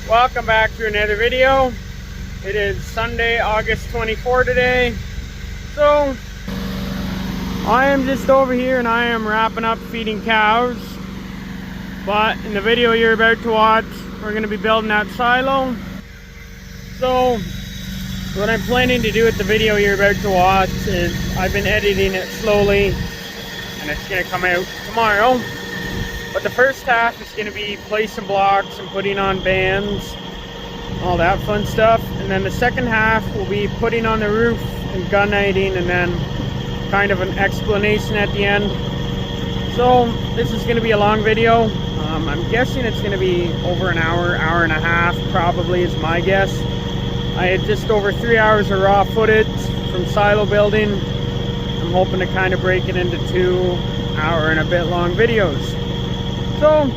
Welcome back to another video. It is Sunday, August 24 today. So I am just over here and I am wrapping up feeding cows. But in the video you're about to watch, we're going to be building that silo. So what I'm planning to do with the video you're about to watch is I've been editing it slowly and it's going to come out tomorrow. But the first half is going to be placing blocks and putting on bands, all that fun stuff. And then the second half will be putting on the roof and gunnighting, and then kind of an explanation at the end. So this is going to be a long video. I'm guessing it's going to be over an hour, hour and a half, probably is my guess. I had just over 3 hours of raw footage from silo building. I'm hoping to kind of break it into 2 hour and a bit long videos. So,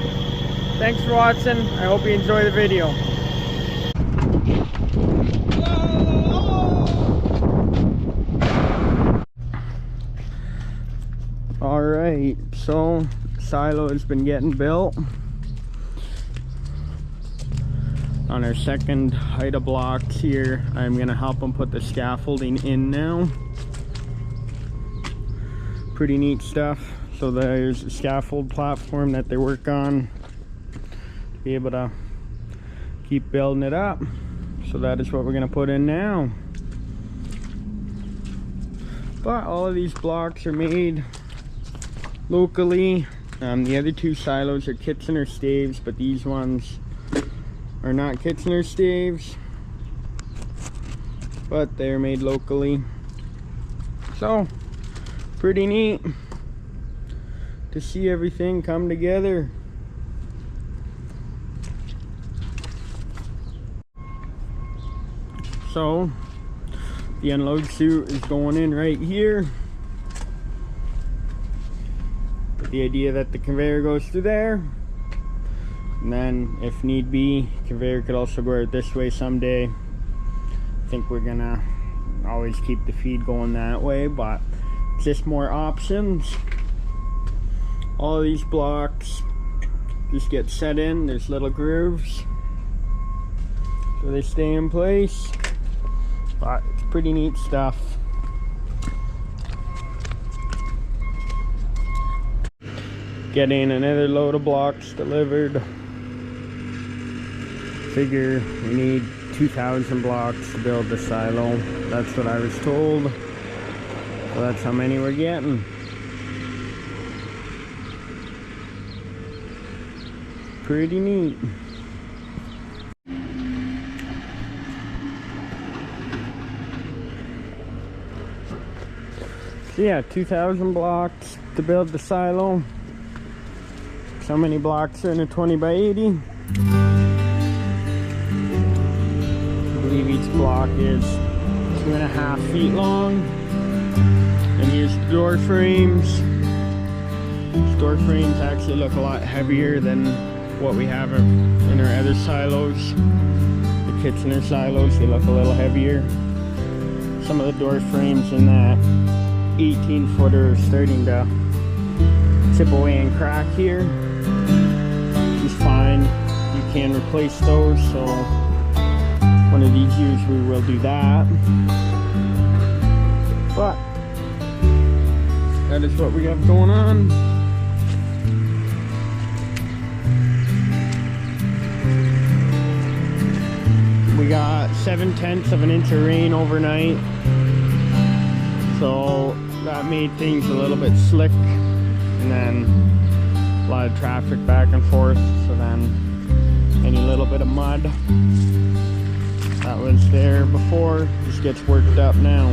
thanks for watching. I hope you enjoy the video. Alright, so silo has been getting built. On our second height of blocks here, I'm going to help them put the scaffolding in now. Pretty neat stuff. So there's a scaffold platform that they work on to be able to keep building it up. So that is what we're going to put in now. But all of these blocks are made locally. The other two silos are Kitchener staves, but these ones are not Kitchener staves, but they're made locally. So pretty neat to see everything come together. So the unload chute is going in right here, with the idea that the conveyor goes through there, and then if need be, conveyor could also go out this way someday. I think we're gonna always keep the feed going that way, but just more options. All of these blocks just get set in. There's little grooves so they stay in place, but it's pretty neat stuff. Getting another load of blocks delivered. Figure we need 2,000 blocks to build the silo. That's what I was told, so that's how many we're getting. Pretty neat. So yeah, 2,000 blocks to build the silo. So many blocks are in a 20 by 80. I believe each block is 2.5 feet long. And here's the door frames. These door frames actually look a lot heavier than what we have in our other silos. The Kitchener silos, they look a little heavier. Some of the door frames in that 18-footer are starting to chip away and crack here. It's fine, you can replace those, so one of these years we will do that. But that is what we have going on. We got 7/10 of an inch of rain overnight, so that made things a little bit slick, and then a lot of traffic back and forth. So then any little bit of mud that was there before just gets worked up now.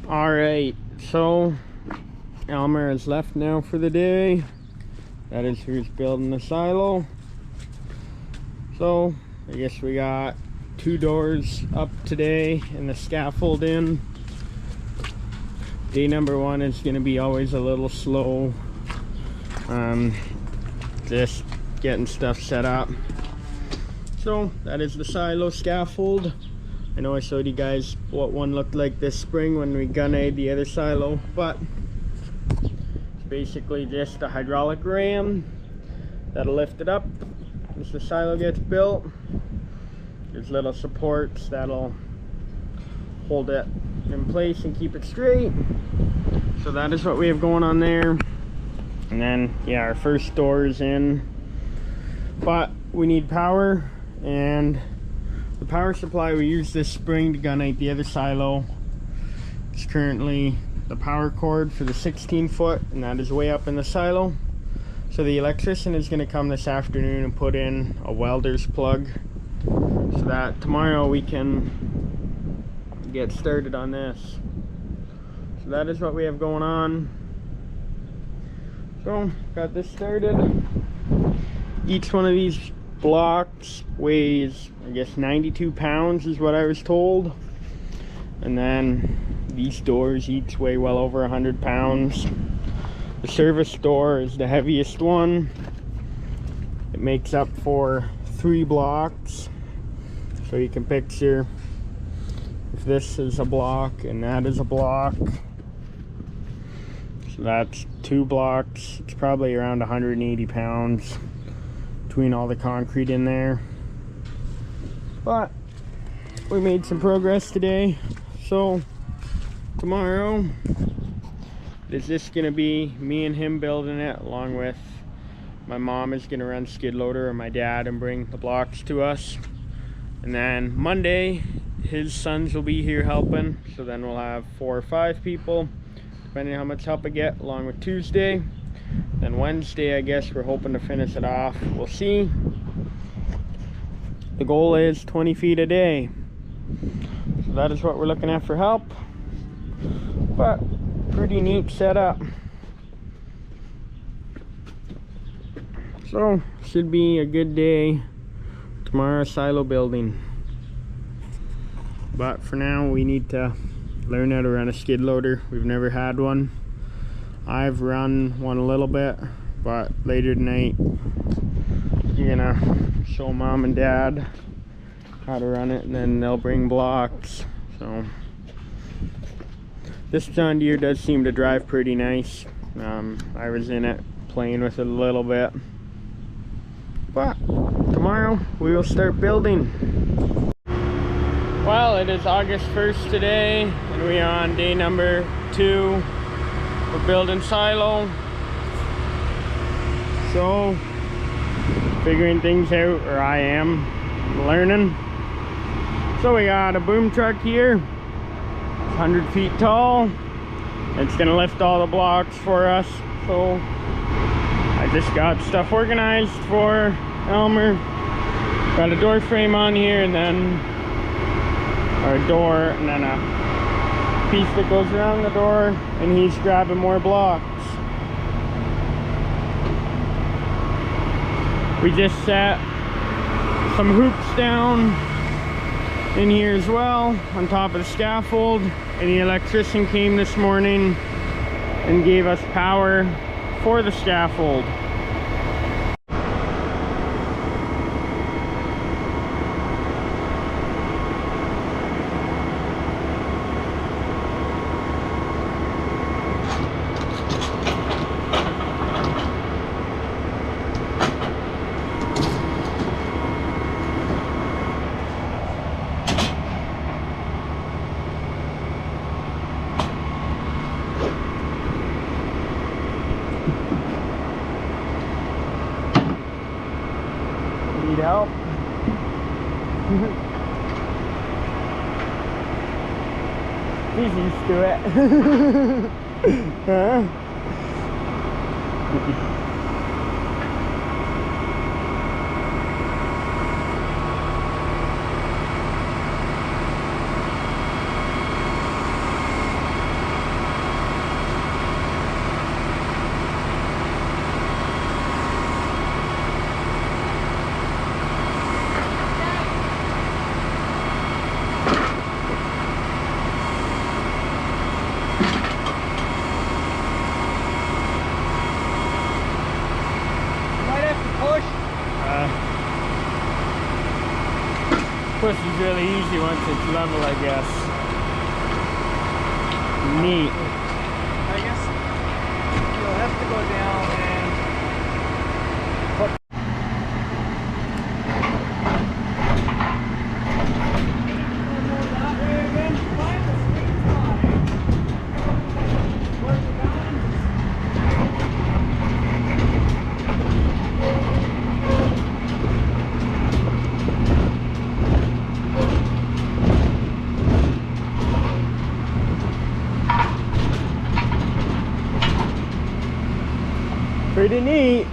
Alright, so Elmer has left now for the day. That is who's building the silo. So I guess we got 2 doors up today and the scaffold in. Day number 1 is going to be always a little slow. Just getting stuff set up. So that is the silo scaffold. I know I showed you guys what one looked like this spring when we gunned the other silo, but it's basically just a hydraulic ram that'll lift it up as the silo gets built. There's little supports that'll hold it in place and keep it straight. So that is what we have going on there. And then yeah, our first door is in, but we need power, and the power supply we used this spring to gunite the other silo is currently the power cord for the 16-foot, and that is way up in the silo. So the electrician is going to come this afternoon and put in a welder's plug so that tomorrow we can get started on this. So that is what we have going on. So got this started. Each one of these blocks weighs, I guess, 92 pounds is what I was told. And then these doors each weigh well over 100 pounds. The service door is the heaviest one. It makes up for 3 blocks. So you can picture if this is a block and that is a block. So that's 2 blocks. It's probably around 180 pounds between all the concrete in there. But we made some progress today. So tomorrow is just gonna be me and him building it, along with my mom is gonna run skid loader, or my dad, and bring the blocks to us. And then Monday his sons will be here helping, so then we'll have 4 or 5 people depending on how much help I get, along with Tuesday. Then Wednesday, I guess we're hoping to finish it off. We'll see. The goal is 20 feet a day. So that is what we're looking at for help. But pretty neat setup. So should be a good day tomorrow, silo building. But for now we need to learn how to run a skid loader. We've never had one. I've run one a little bit, but later tonight I'm gonna show mom and dad how to run it, and then they'll bring blocks. So this John Deere does seem to drive pretty nice. I was in it playing with it a little bit, but tomorrow we will start building. Well, it is August 1st today, and we are on day number 2. We're building silo. So, figuring things out, or I am learning. So we got a boom truck here, 100 feet tall. It's gonna lift all the blocks for us. So I just got stuff organized for Elmer. Got a door frame on here, and then or a door, and then a piece that goes around the door, and he's grabbing more blocks. We just set some hoops down in here as well on top of the scaffold, and the electrician came this morning and gave us power for the scaffold. Need help? He's used to it. Huh? Might have to push. Push is really easy once it's level, I guess. Neat. I guess you'll have to go down and put. That way again. Find the sweet spot. Where's the balance? Pretty neat.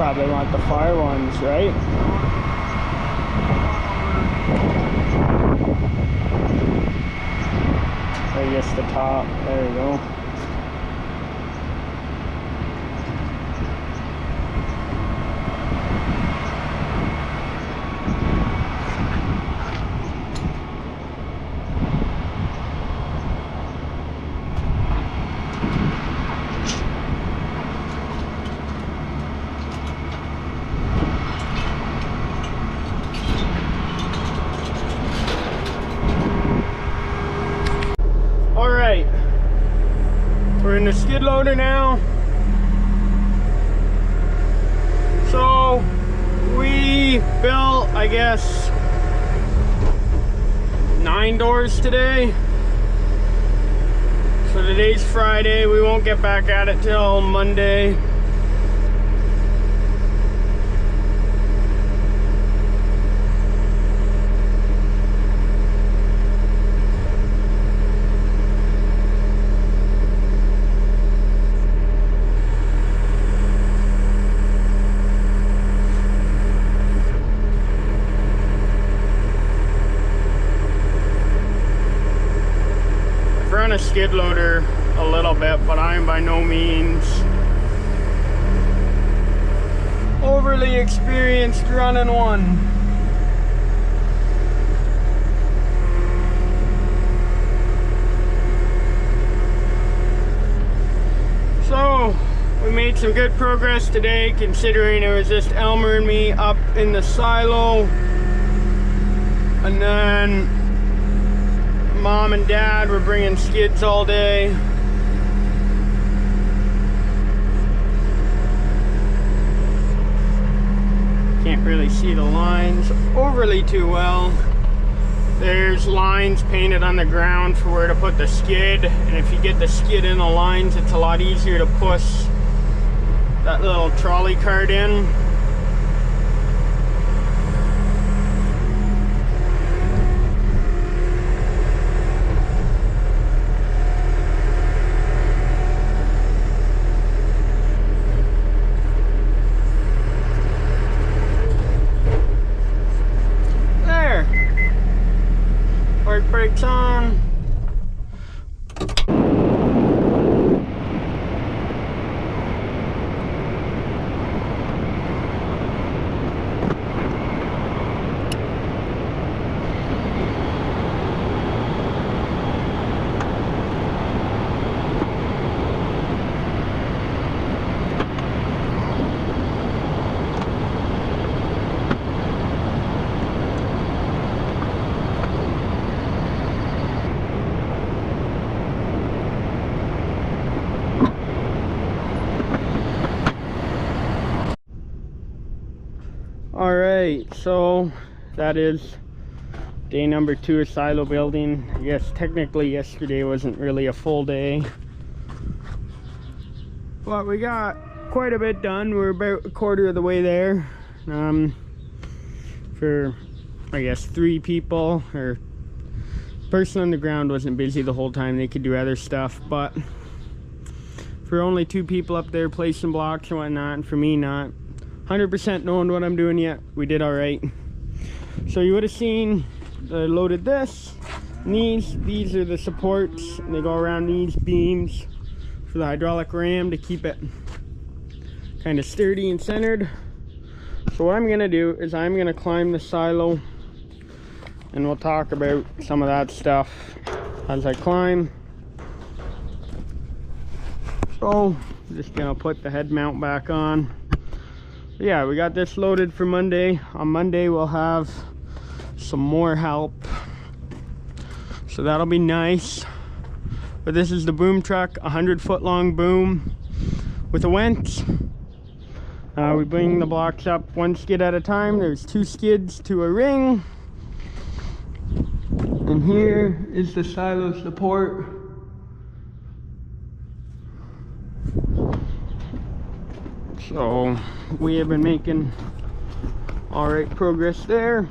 probably want the far ones, right? Or just the top. There we go. Alright, we're in the skid loader now. So we built, I guess, 9 doors today. So today's Friday, we won't get back at it till Monday. Run a skid loader a little bit, but I am by no means overly experienced running one. So we made some good progress today, considering it was just Elmer and me up in the silo, and then Mom and Dad were bringing skids all day. Can't really see the lines overly too well. There's lines painted on the ground for where to put the skid, and if you get the skid in the lines, it's a lot easier to push that little trolley cart in. Brakes on. Alright, so that is day number 2 of silo building. I guess technically yesterday wasn't really a full day, but we got quite a bit done. We're about a quarter of the way there. For I guess 3 people, or person on the ground wasn't busy the whole time, they could do other stuff, but for only 2 people up there placing blocks and whatnot, and for me not 100% knowing what I'm doing yet, we did all right. So you would have seen I loaded this, and these are the supports, and they go around these beams for the hydraulic ram to keep it kind of sturdy and centered. So what I'm gonna do is I'm gonna climb the silo, and we'll talk about some of that stuff as I climb. So I'm just gonna put the head mount back on. Yeah, we got this loaded for Monday. On Monday we'll have some more help, so that'll be nice. But this is the boom truck, 100-foot long boom with a Wentz. We bring the blocks up 1 skid at a time. There's 2 skids to a ring, and here is the silo support. So we have been making all right progress there.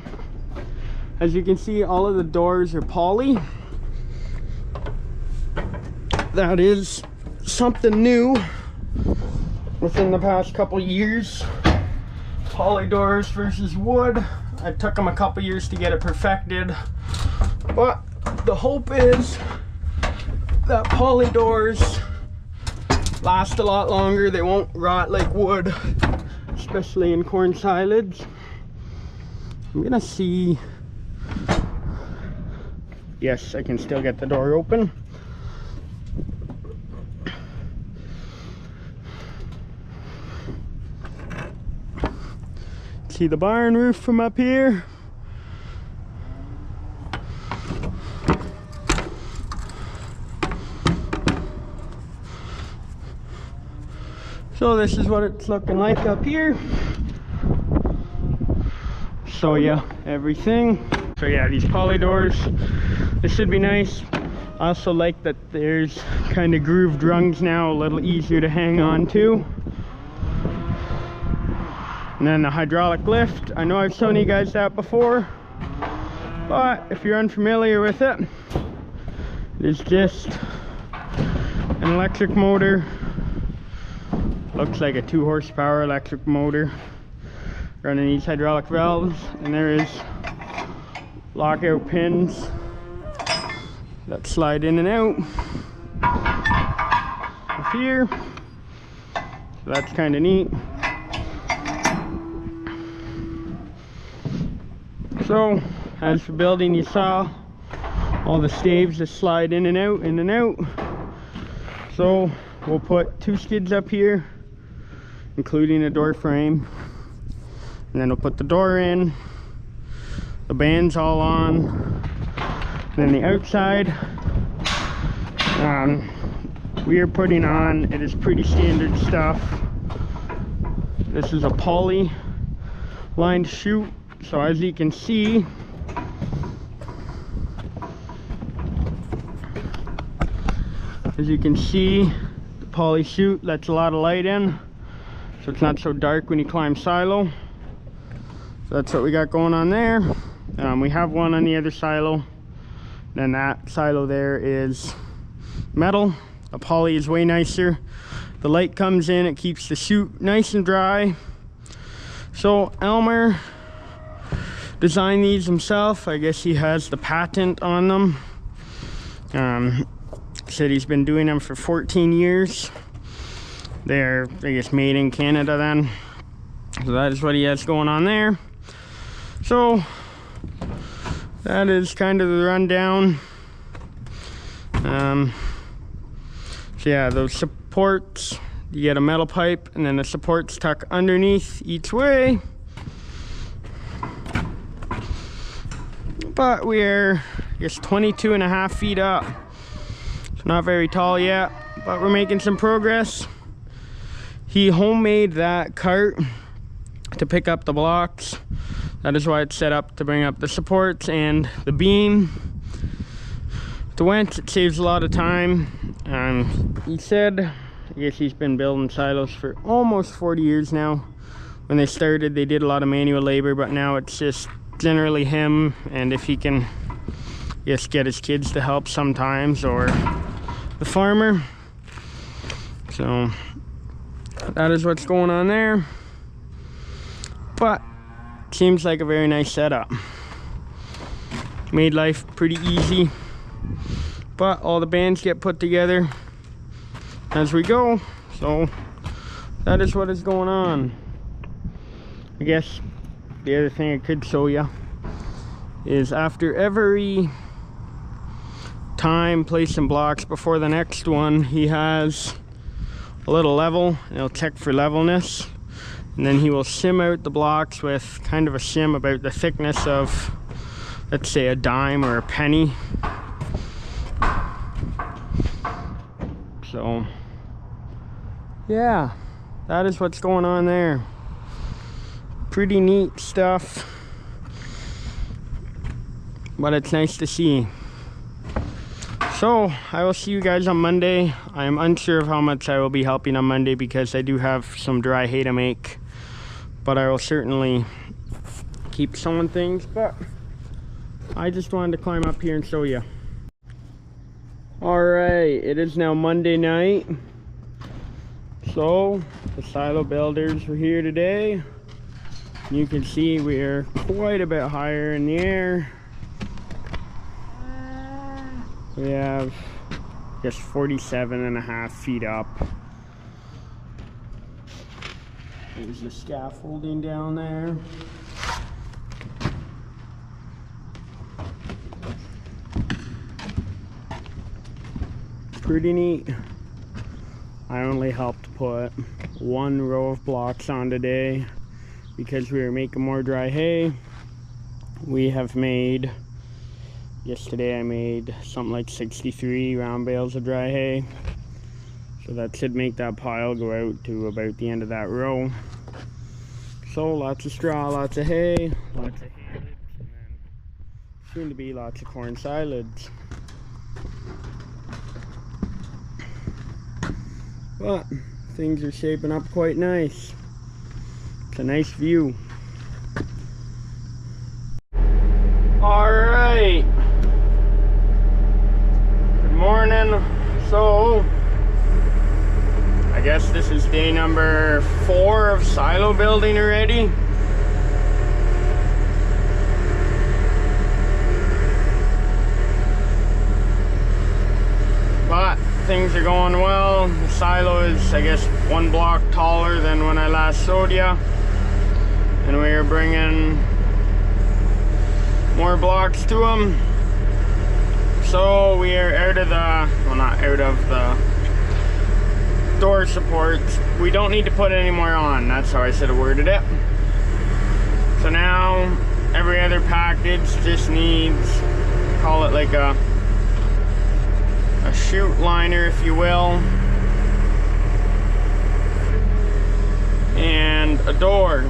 As you can see, all of the doors are poly. That is something new within the past couple years. poly doors versus wood. It took them a couple years to get it perfected, but the hope is that poly doors last a lot longer. They won't rot like wood, especially in corn silage. I'm gonna see. Yes, I can still get the door open. See the barn roof from up here. So this is what it's looking like up here. Show you everything. So yeah, these poly doors, this should be nice. I also like that there's kind of grooved rungs now, a little easier to hang on to. And then the hydraulic lift, I know I've shown you guys that before, but if you're unfamiliar with it, it's just an electric motor. Looks like a 2 horsepower electric motor running these hydraulic valves, and there is lockout pins that slide in and out up here. So that's kind of neat. So as for building, you saw all the staves that slide in and out, in and out. So we'll put 2 skids up here, including a door frame, and then we'll put the door in, the band's all on, and then the outside we are putting on, it is pretty standard stuff. This is a poly lined chute. So as you can see, the poly chute lets a lot of light in, so it's not so dark when you climb silo. So that's what we got going on there. We have one on the other silo. Then that silo there is metal. The poly is way nicer. The light comes in, it keeps the chute nice and dry. So Elmer designed these himself. I guess he has the patent on them. Said he's been doing them for 14 years. They're, I guess, made in Canada then. So that is what he has going on there. So that is kind of the rundown. So yeah, those supports, you get a metal pipe, and then the supports tuck underneath each way. But we're, I guess, 22.5 feet up. It's not very tall yet, but we're making some progress. He homemade that cart to pick up the blocks. That is why it's set up to bring up the supports and the beam. The winch, it saves a lot of time. He said, I guess he's been building silos for almost 40 years now. When they started, they did a lot of manual labor, but now it's just generally him, and if he can just get his kids to help sometimes, or the farmer. So that is what's going on there. But seems like a very nice setup. Made life pretty easy, but all the bands get put together as we go. So that is what is going on. I guess the other thing I could show you is after every time placing blocks before the next one, he has a little level, and he'll check for levelness, and then he will shim out the blocks with kind of a shim about the thickness of, let's say, a dime or a penny. So yeah, that is what's going on there. Pretty neat stuff, but it's nice to see. So I will see you guys on Monday. I am unsure of how much I will be helping on Monday because I do have some dry hay to make, but I will certainly keep showing things. But I just wanted to climb up here and show you. Alright, it is now Monday night. So the silo builders were here today. You can see we're quite a bit higher in the air. We have just 47.5 feet up. There's the scaffolding down there. Pretty neat. I only helped put one row of blocks on today because we were making more dry hay. We have made, yesterday I made something like 63 round bales of dry hay. So that should make that pile go out to about the end of that row. So lots of straw, lots of hay, lots of hay lids, and then soon to be lots of corn silage. But things are shaping up quite nice. It's a nice view. Alright. Good morning. So, I guess this is day number 4 of silo building already. But things are going well. The silo is, I guess, 1 block taller than when I last showed ya. And we are bringing more blocks to them. So we are out of the, well, not out of the door supports. We don't need to put any more on. That's how I should have worded it. So now every other package just needs, call it like a chute liner, if you will, and a door.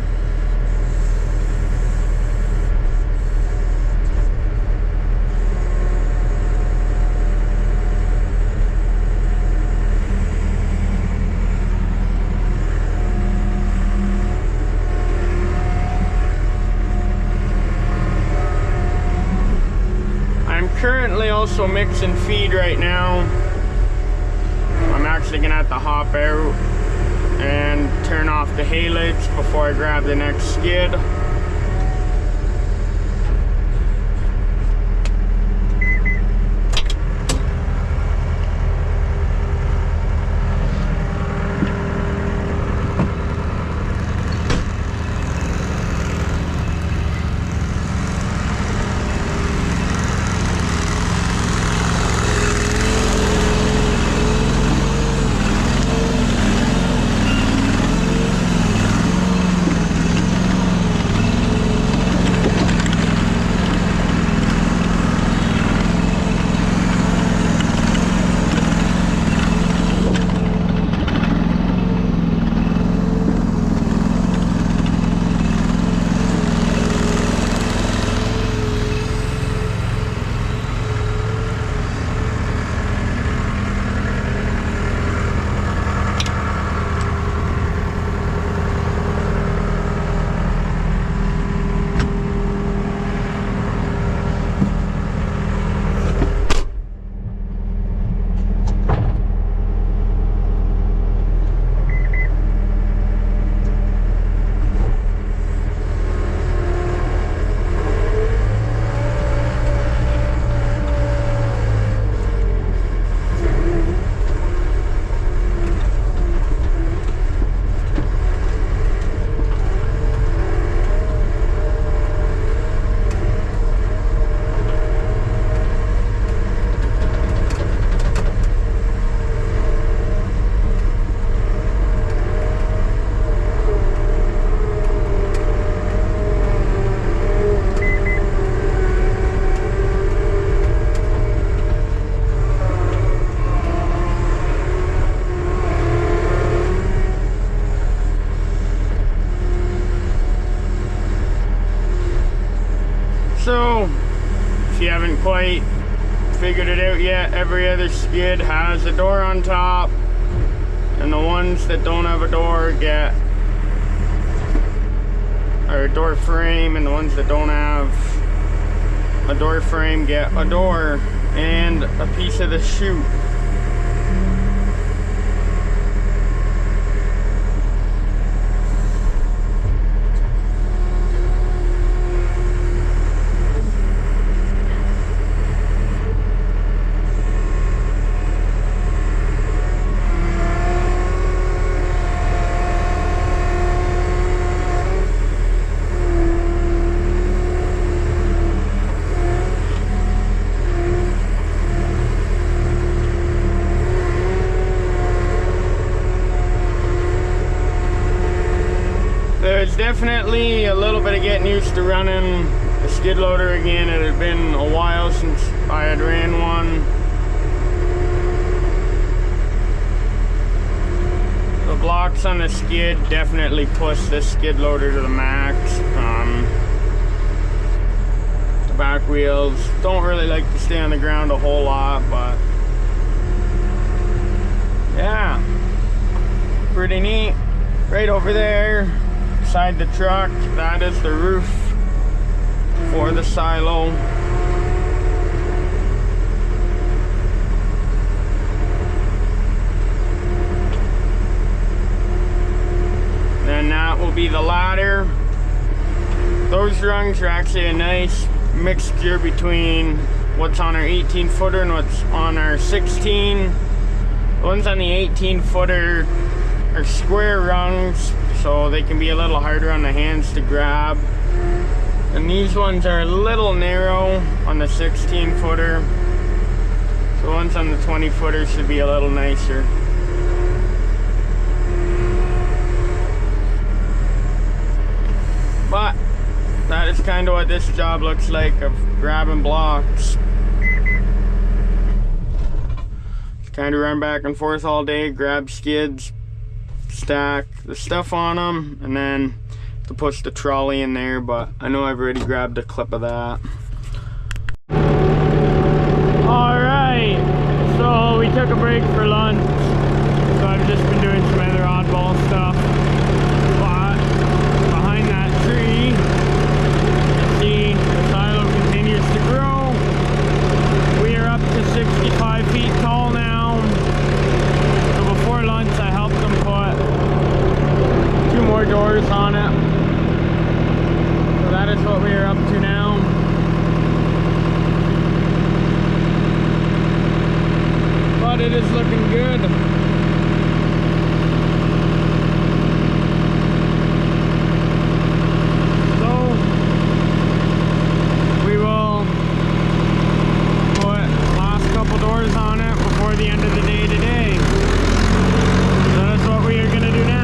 Currently also mixing feed right now. I'm actually gonna have to hop out and turn off the hay lids before I grab the next skid. So, if you haven't quite figured it out yet, every other skid has a door on top, and the ones that don't have a door get, or a door frame, and the ones that don't have a door frame get a door and a piece of the chute. was definitely a little bit of getting used to running a skid loader again. It had been a while since I had ran one. The blocks on the skid definitely push this skid loader to the max. The back wheels don't really like to stay on the ground a whole lot, but yeah, pretty neat. Right over there beside the truck, that is the roof for the silo. Then that will be the ladder. Those rungs are actually a nice mixture between what's on our 18 footer and what's on our 16. The ones on the 18 footer are square rungs, so they can be a little harder on the hands to grab. And these ones are a little narrow on the 16 footer. So the ones on the 20 footer should be a little nicer. But that is kind of what this job looks like, of grabbing blocks. Kind of run back and forth all day, grab skids, stack the stuff on them, and then to push the trolley in there. But I know I've already grabbed a clip of that. Alright, so we took a break for lunch, so I've just been doing some other oddball stuff. But behind that tree, see, the silo continues to grow. We are up to 65 feet tall now. So before lunch I helped them put 2 more doors on it. So that is what we are up to now. But it is looking good. So we will put last couple doors on it before the end of the day today. So that's what we are going to do now.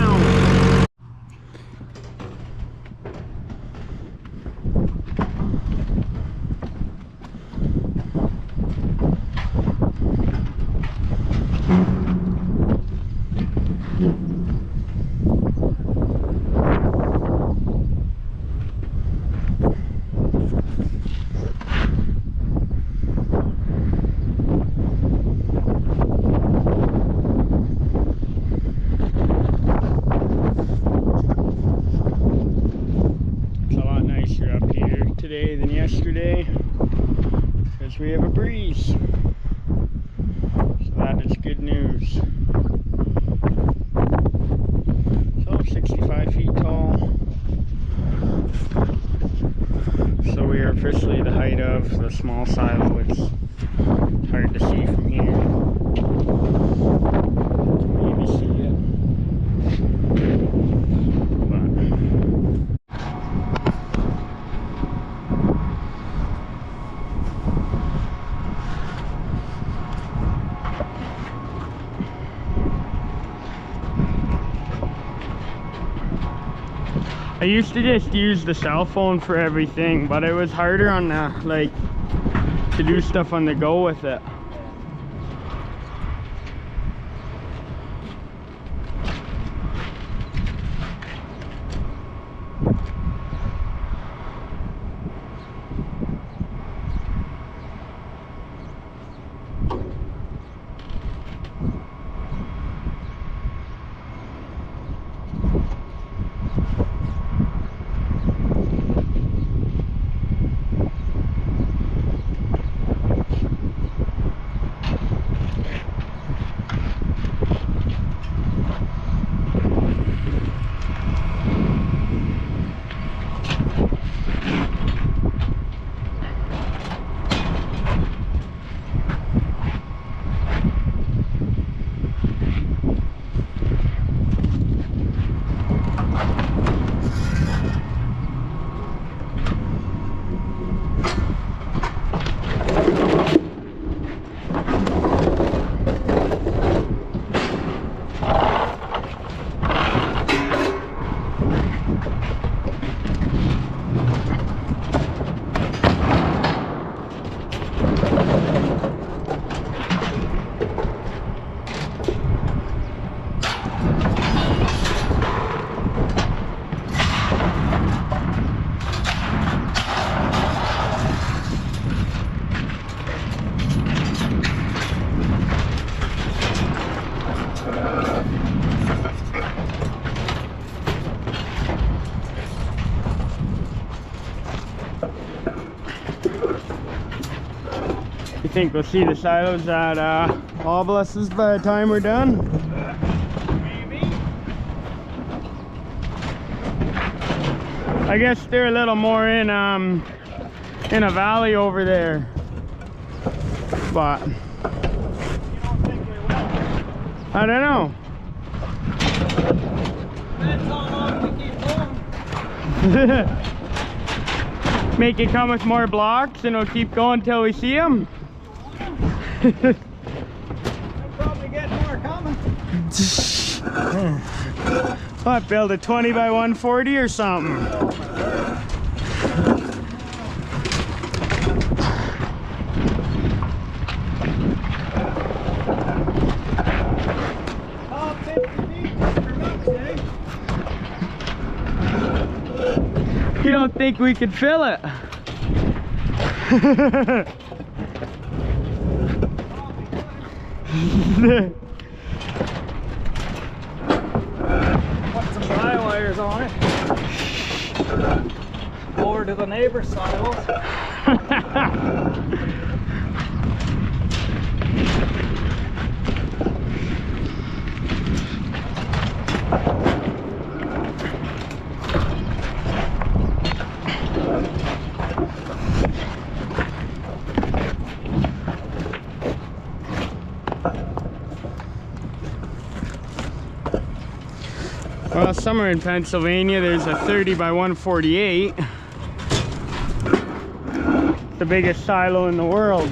Today than yesterday, because we have a breeze, so that is good news. So 65 feet tall, so we are officially the height of the small silo. It's hard to see from here, you can maybe see it, but I used to just use the cell phone for everything, but it was harder on the, like, to do stuff on the go with it. think we'll see the silos at Obelisks by the time we're done? Maybe. I guess they're a little more in a valley over there. But You don't think we will? I don't know. Depends how long we keep going. Make it come with more blocks and we'll keep going till we see them. We'll probably get more coming. What, build a 20 by 140 or something? Oh, 50 feet for hooks, eh? You don't think we could fill it? Put some fly wires on it. Over to the neighbor's silos. Well, somewhere in Pennsylvania there's a 30 by 148. The biggest silo in the world.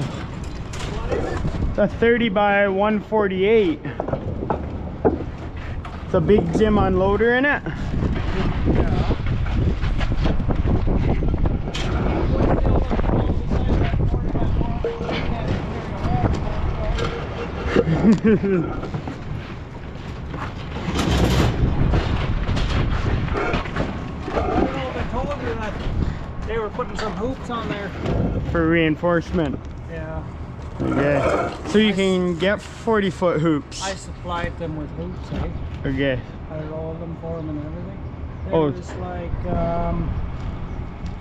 A 30 by 148. It's a big Zim unloader in it. They were putting some hoops on there. For reinforcement. Yeah. Okay. So you can get 40-foot hoops. I supplied them with hoops, eh? Okay. I rolled them for them and everything. Oh. There was like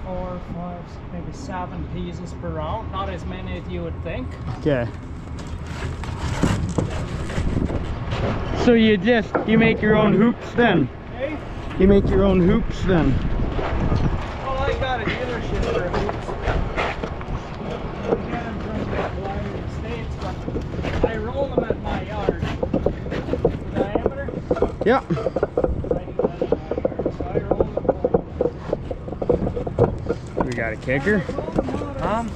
4, 5, maybe 7 pieces per round. Not as many as you would think. Okay. So you make your own hoops then? Hey? You make your own hoops then? Well, I got a dealership for hoops. I get them from the United States, but I roll them at my yard. The diameter? Yeah. I do that at my yard, so I roll them. We got a kicker. I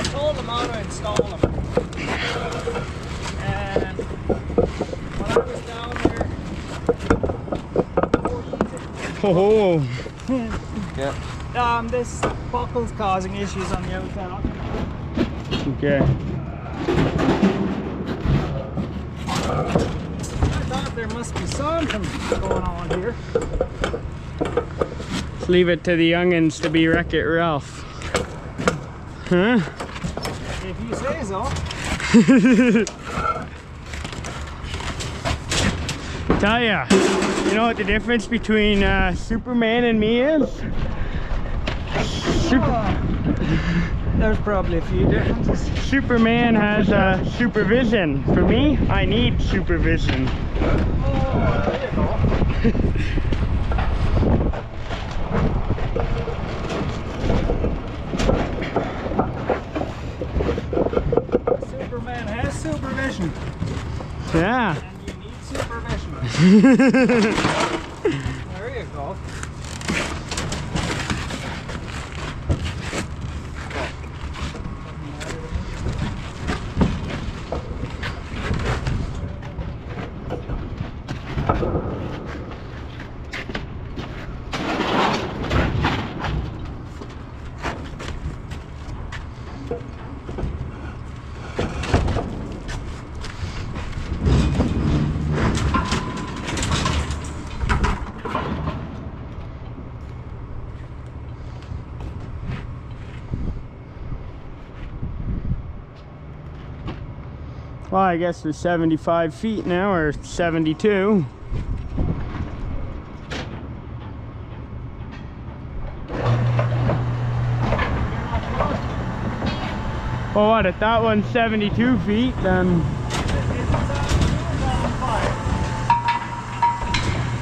told them how to install them. And when I was down there 4 years ago, Oh. this buckle's causing issues on the outside. Okay. I thought there must be something going on here. Let's leave it to the youngins to be Wreck-It Ralph. Huh? If you say so. Tell ya, you know what the difference between Superman and me is? There's probably a few differences. Superman has supervision. For me, I need supervision. Oh, there you go. Superman has supervision. Yeah. And you need supervision. There you go. Well, I guess we're 75 feet now, or 72. Well, what, if that one's 72 feet, then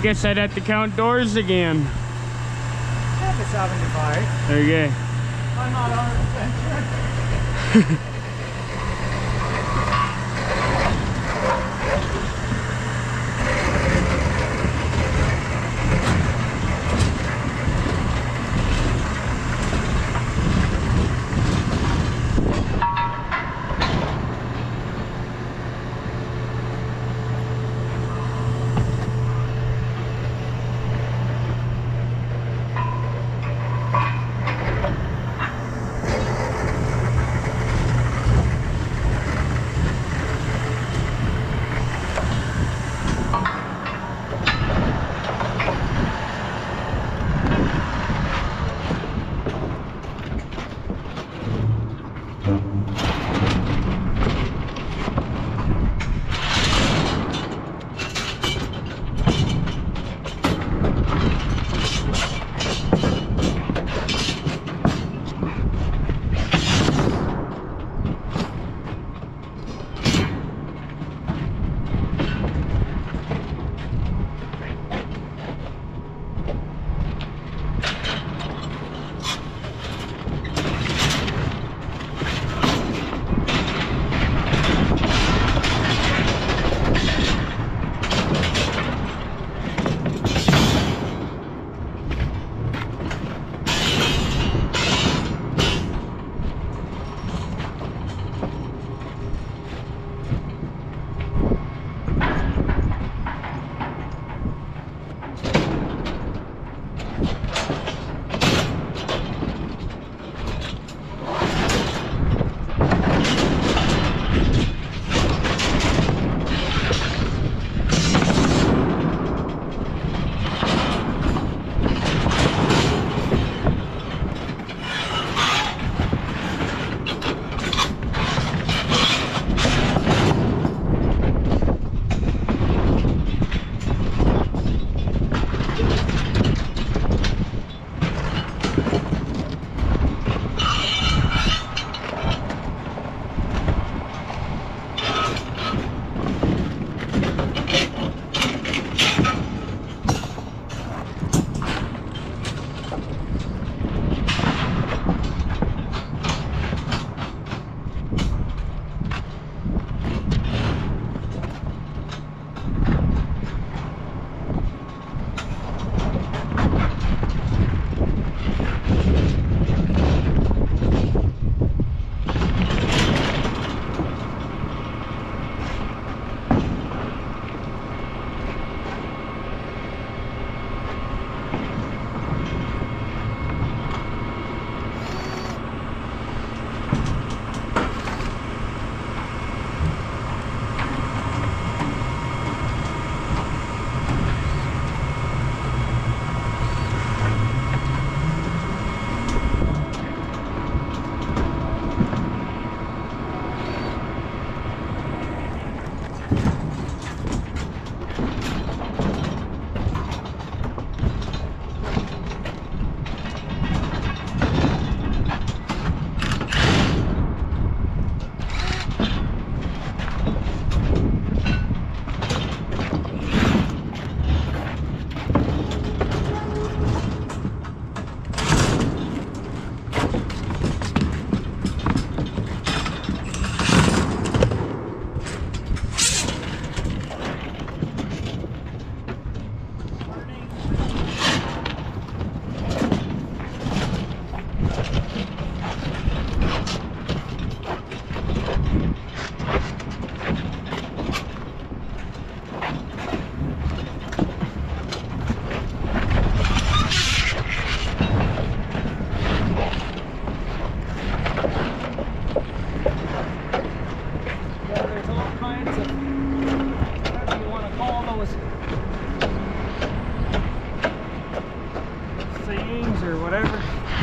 guess I'd have to count doors again. Yeah, it's 75. There you go. I'm not 100% sure.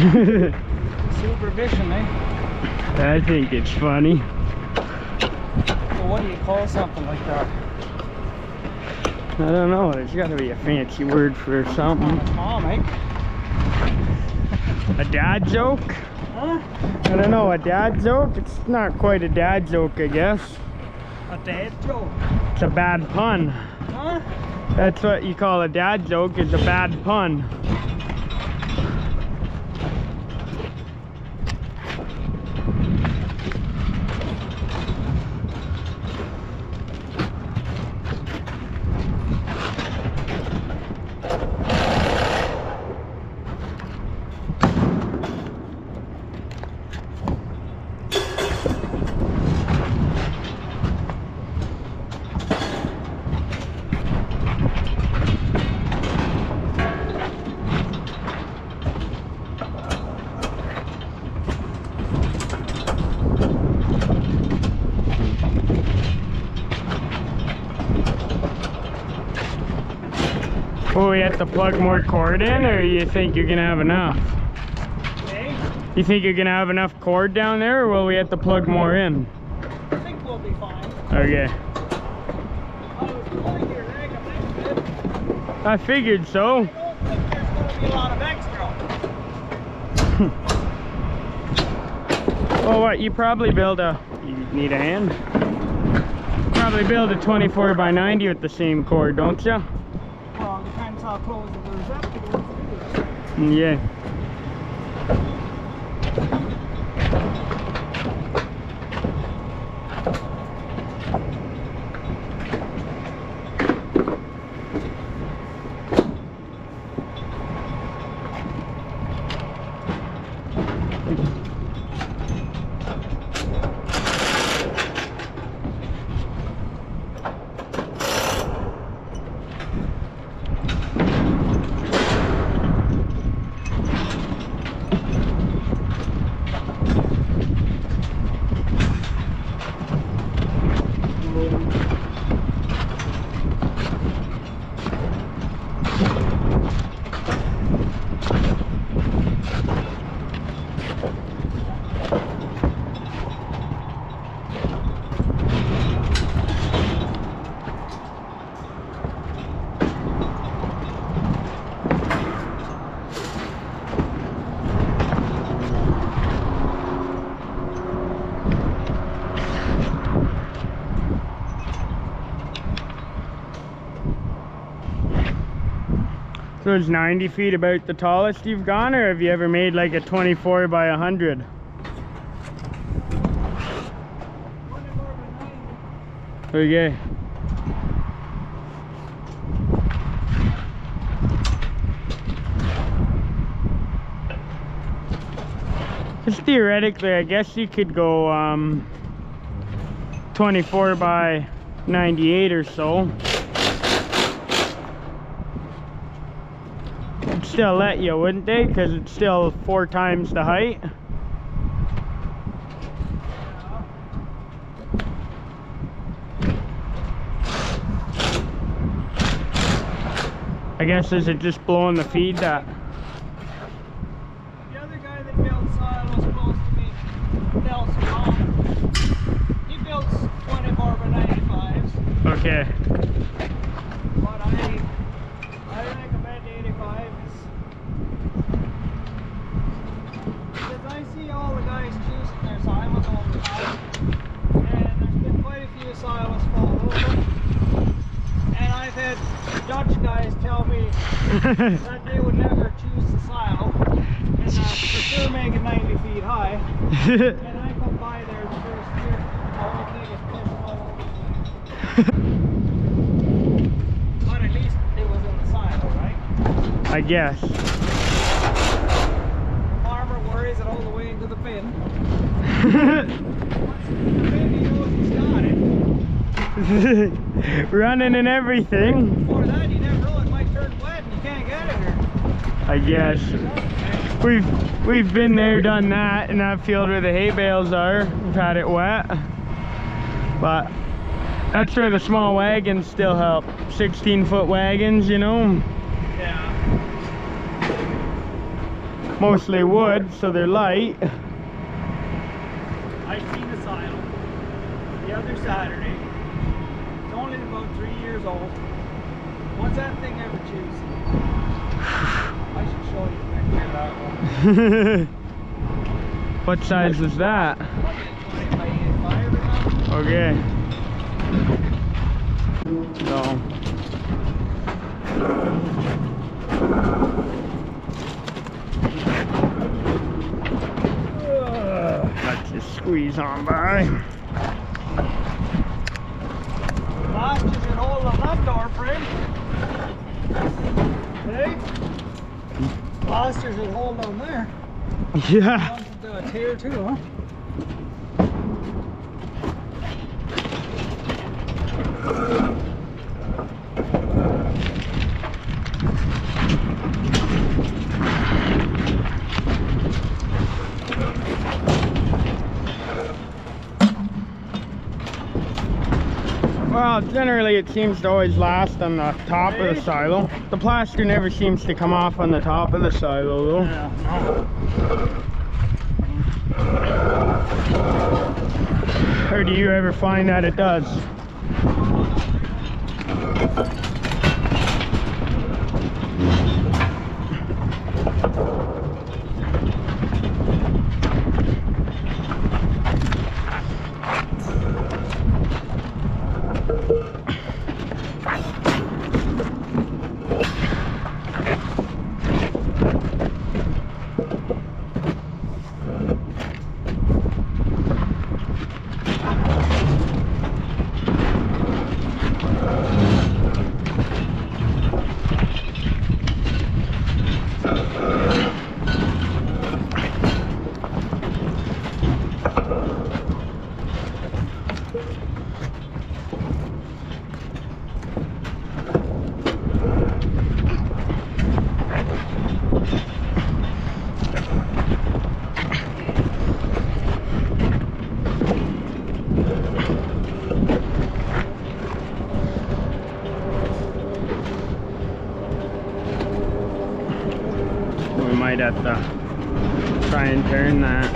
Supervision, eh? I think it's funny. So what do you call something like that? I don't know, there's got to be a fancy word for something. Comic. A dad joke? Huh? Huh? I don't know, a dad joke? It's not quite a dad joke, I guess. A dad joke. It's a bad pun. Huh? That's what you call a dad joke, is a bad pun. Will we have to plug more cord in, or you think you're gonna have enough? Okay. You think you're gonna have enough cord down there, or will we have to plug more in? I think we'll be fine. Okay. I was pulling your leg a bit. I figured so. I don't think there's going to be a lot of extra. Well, what, you probably build a... You need a hand? Probably build a 24 by 90 with the same cord, don't you? Well, it depends how close the receptacle is. Yeah. So is 90 feet about the tallest you've gone, or have you ever made like a 24 by 100? Okay. Just theoretically, I guess you could go 24 by 98 or so. It'd still let you, wouldn't they? Because it's still 4 times the height. I guess, is it just blowing the feed that? The other guy that built silos close to me, Nelson Hall, he builds 24 by 95s. Okay. But I recommend 85s. Because I see all the guys choosing their silos all the time. And there's been quite a few silos fall over. And I've had Dutch guys tell me that they would never choose the silo. And for sure make it 90 feet high. And I come by there the first year, the whole thing is pissed all over the place. But at least it was in the silo, right? I guess. The farmer worries it all the way into the bin. Once it's in the bin, he knows he's got it. Running and everything. Before that, you never know, it might turn wet and you can't get it here. I guess. We've been there, done that, in that field where the hay bales are. We've had it wet. But that's where the small wagons still help. 16-foot wagons, you know. Yeah. Mostly wood, so they're light. I seen the silo the other Saturday. It's only about 3 years old. What's that thing ever choose? I should show you a picture of that one. What size is that? Probably 20 by 85 or something. Okay. So. Let's just squeeze on by. Last you should hold on that door frame. Hey? Last you should hold on there. Yeah. Want to do a tear too, huh? Well, generally it seems to always last on the top of the silo. The plaster never seems to come off on the top of the silo though. Yeah, no. Or do you ever find that it does? We might have to try and turn that.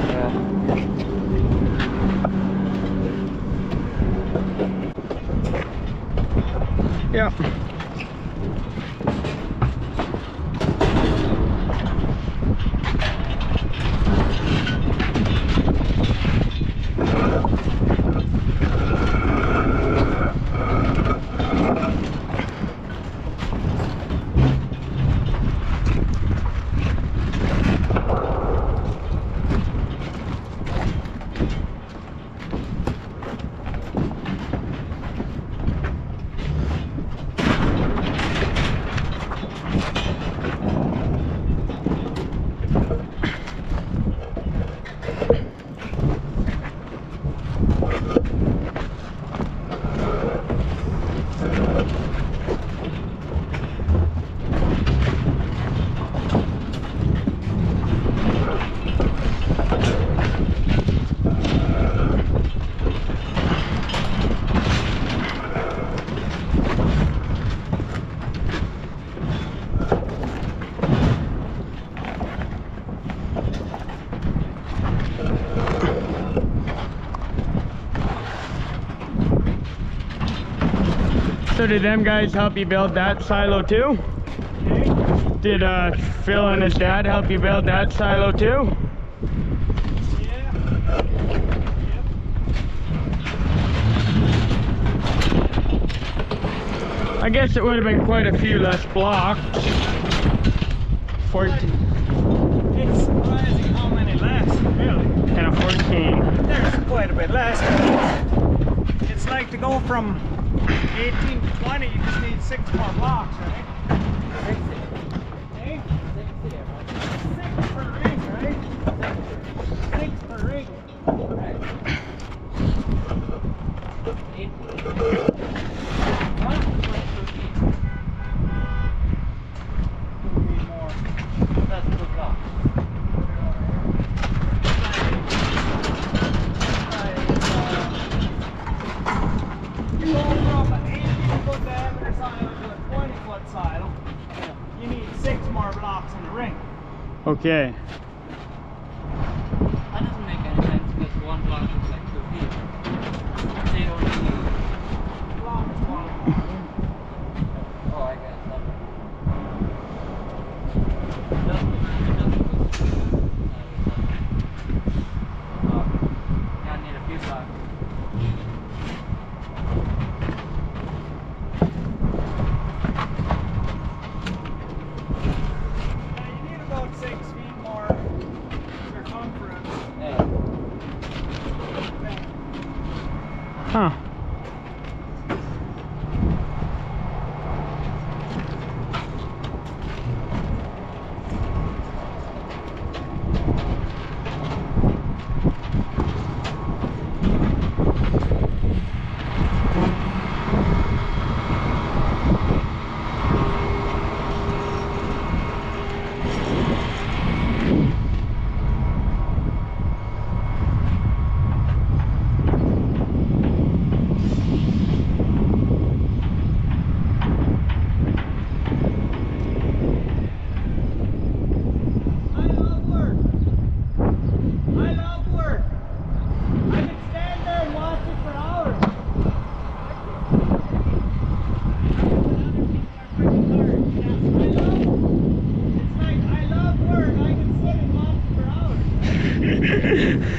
Yep. So did them guys help you build that silo too? Did Phil and his dad help you build that silo too? I guess it would have been quite a few less blocks. 14. It's surprising how many less, really. And a 14. There's quite a bit less. It's like to go from 18 to 20, you just need 6 more blocks, right? Hey? 6 per ring, right? 6 per ring. Okay. That doesn't make any sense because one block is like 2 feet. They don't need. Oh, I guess that. It doesn't go.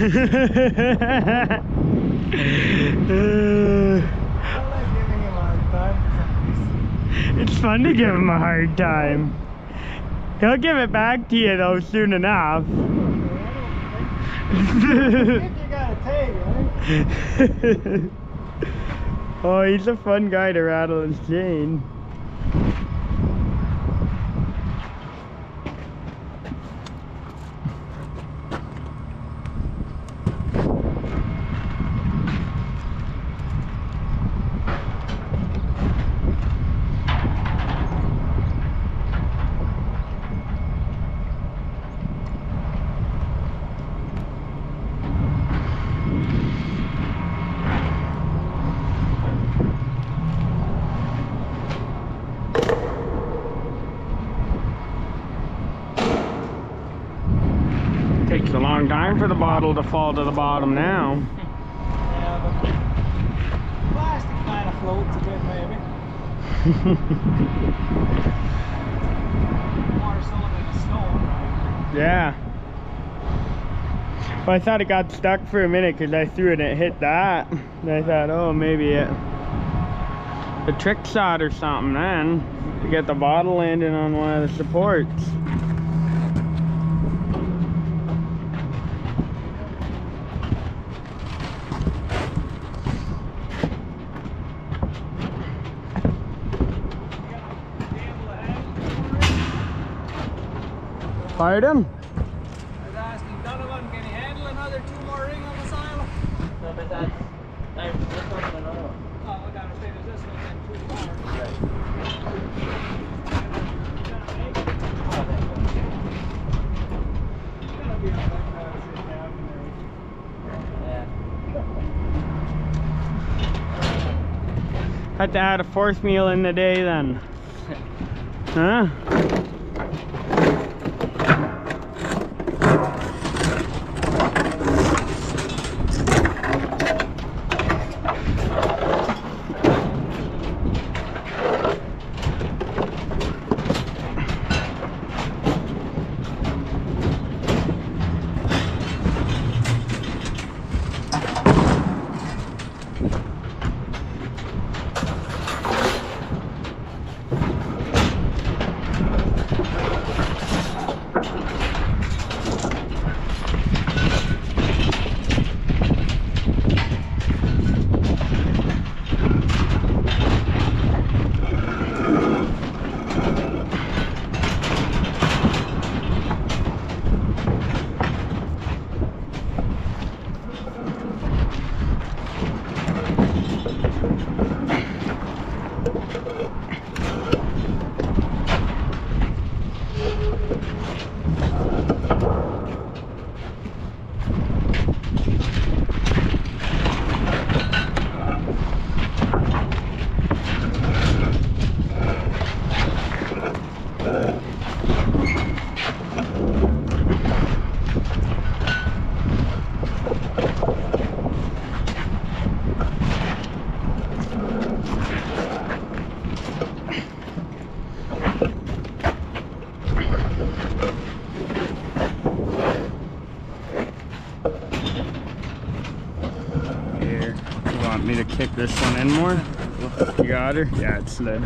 like giving him a hard time. It's fun to give him a hard time. He'll give it back to you though soon enough. I think you got a tag, right? Oh, he's a fun guy to rattle his chain. Takes a long time for the bottle to fall to the bottom now. Yeah, but plastic kind of floats a bit, maybe. More so than the stone, right? Yeah. Well, I thought it got stuck for a minute because I threw it and it hit that. And I thought, oh, maybe it the trick shot or something then to get the bottle landing on one of the supports. Pardon? I was asking Donovan, can he handle another 2 more ring on the silo? No, but that's this one and another one. Oh, I gotta say there's this one and 2 more. Right. Gonna make it. Oh, that's good. Gonna be alright, sit down Yeah. Had to add a 4th meal in the day then. Huh? Here, you want me to kick this one in more? You got her? Yeah, it slid.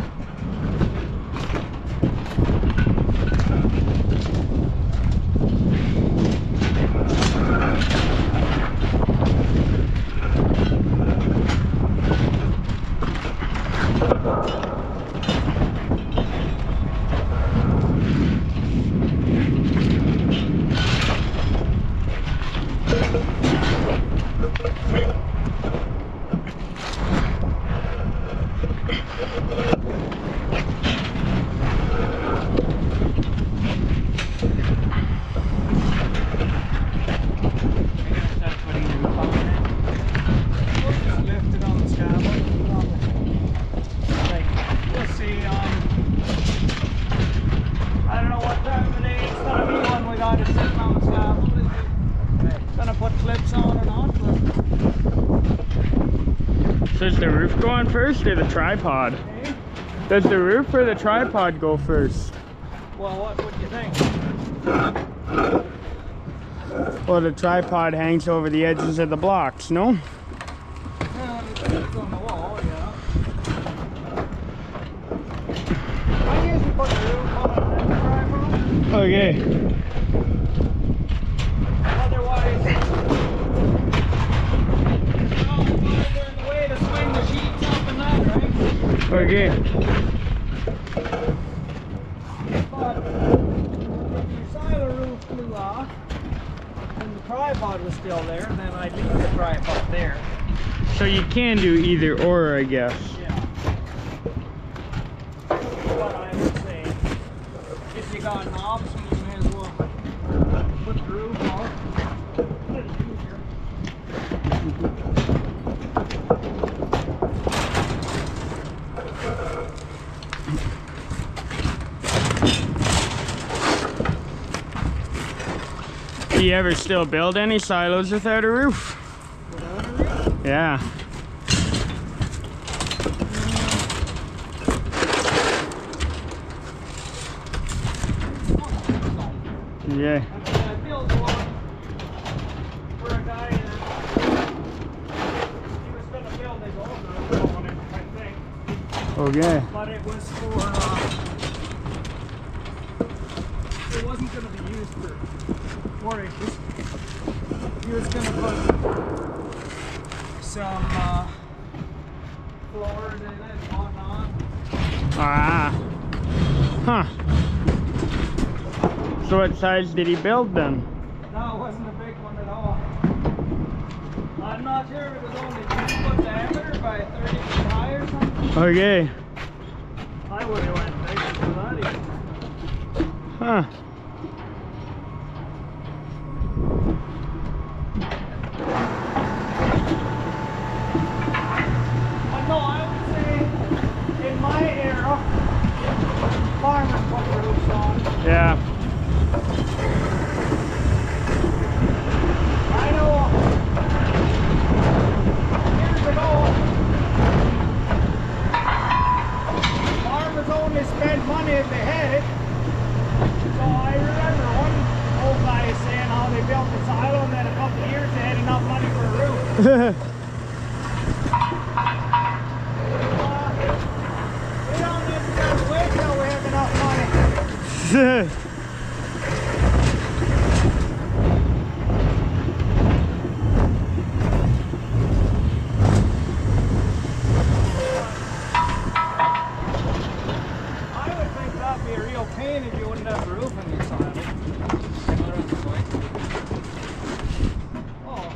Does the roof go on first or the tripod? Okay. Does the roof or the tripod go first? Well, what would you think? Well, the tripod hangs over the edges of the blocks, no? It's on the wall, yeah. I usually put the roof on and then tripod. Okay. Otherwise, they're in the way to swing the sheets up and that, right? Okay. But if your silo roof flew off and the tripod was still there, then I'd leave the tripod there. So you can do either or, I guess. Yeah. What I would say, if you got knobs, you may as well put the roof on. A little easier. Do you ever still build any silos without a roof? Without a roof? Yeah. Yeah. I built one for a guy that he was going to build his own roof on it, I think. Okay. But it was for, it wasn't going to be used for forage. He was going to put some floors in it and whatnot. Ah. Huh. So what size did he build then? No, it wasn't a big one at all. I'm not sure if it was only 10-foot diameter by 30 feet high or something. Okay. I would have went bigger for that even. Huh. But no, I would say in my era, farmers put roofs on. Yeah. I know years ago, farmers only spent money if they had it. So I remember one old guy saying how they built the silo and then a couple of years they had enough money for a roof. We don't necessarily wait till we have enough money. I would think that'd be a real pain if you wouldn't have a roof on your silo. Oh.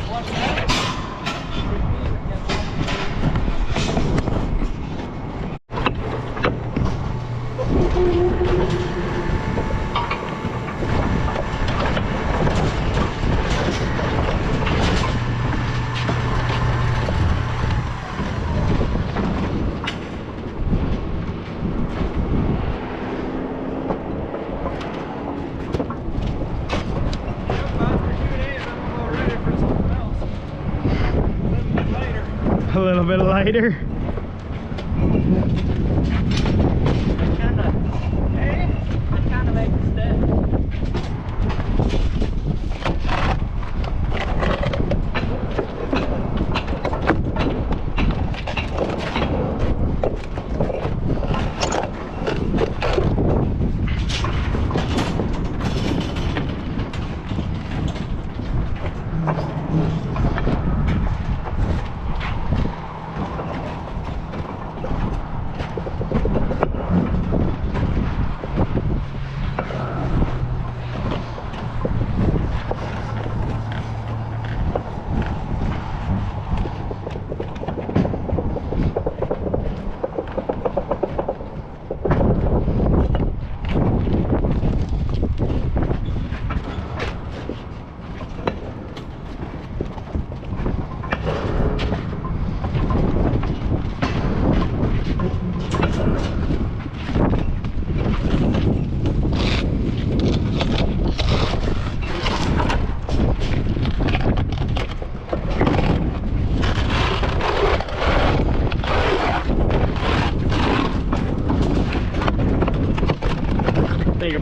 What's that? A little bit lighter. Kind of makes a step.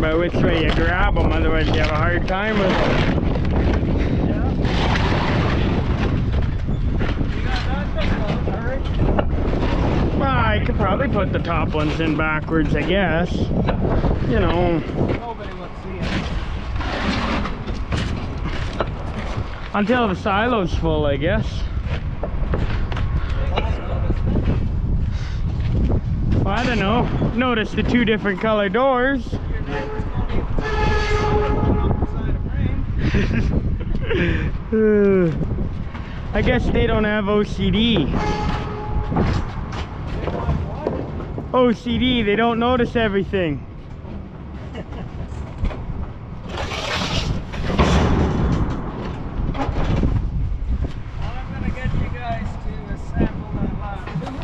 about which way you grab them, otherwise you have a hard time with them. Yeah. You got that thing going, alright? Well, I could probably put the top ones in backwards, I guess. You know, Nobody would see it. until the silo's full, I guess. Well, I don't know. Notice the two different color doors. Your neighbors don't even off the side of frame. I guess they don't have OCD. OCD, they don't notice everything. I'm gonna get you guys to assemble that last tube.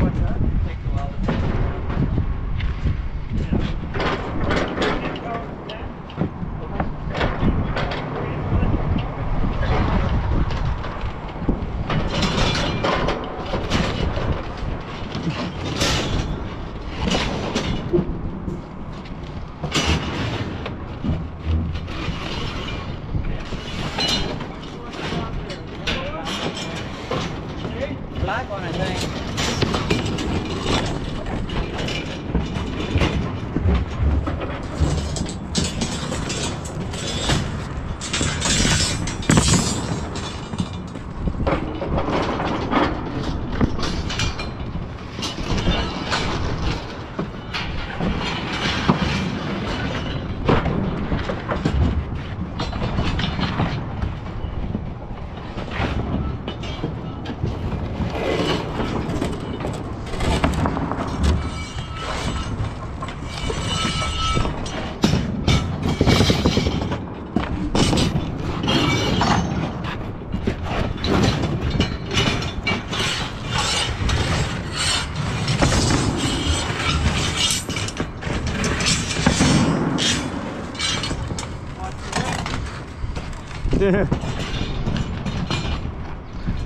What's that? Takes a while to black one, I think.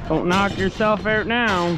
Don't knock yourself out now.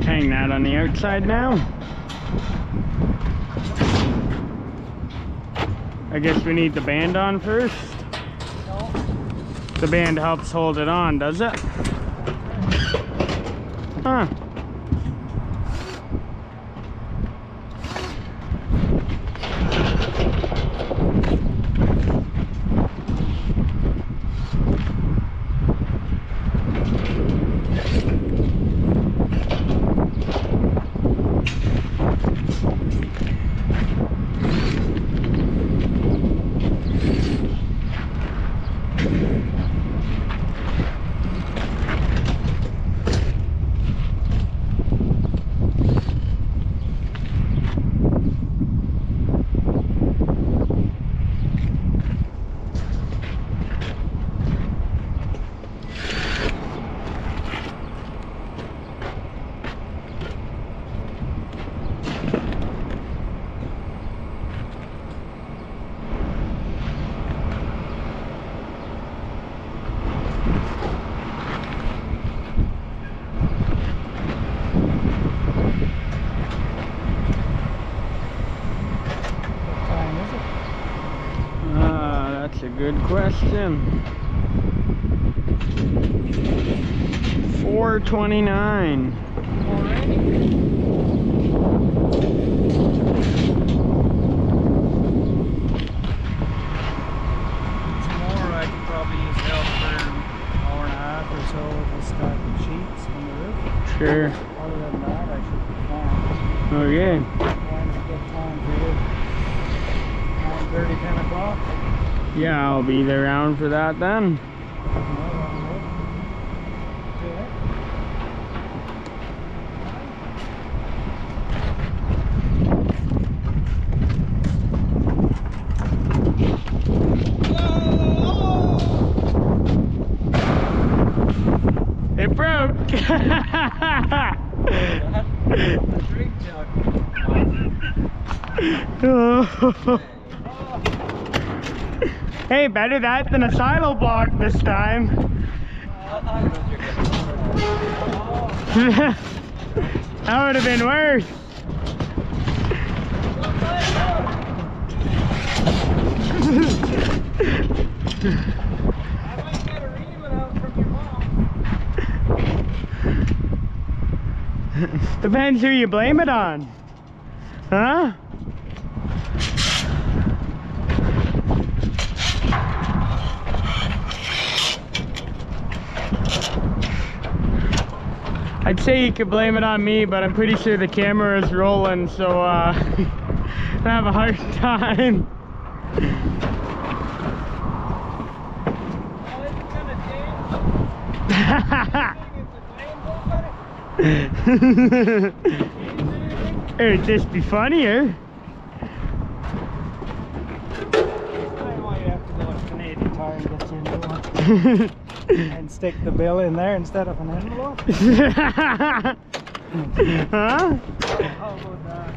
Hang that on the outside now. I guess we need the band on first. No. The band helps hold it on, does it? Huh. time is it? That's a good question. 4:29. Already? Tomorrow I could probably use help for an hour and a half or so with stacking sheets on the roof. Sure. Other than that, I should be fine. Okay. When's a good time for you? 9:30, 10 o'clock? Yeah, I'll be there around for that then. It broke. Drink jug. Hey, better that than a silo block this time. That would have been worse. I might get a reeling out from your mom. Depends who you blame it on. Huh? I'd say you could blame it on me, but I'm pretty sure the camera is rolling, so I have a hard time. It'd just be funnier. I know you have to go to Canadian Tire and get you a new one. And stick the bill in there instead of an envelope. Huh? How about that?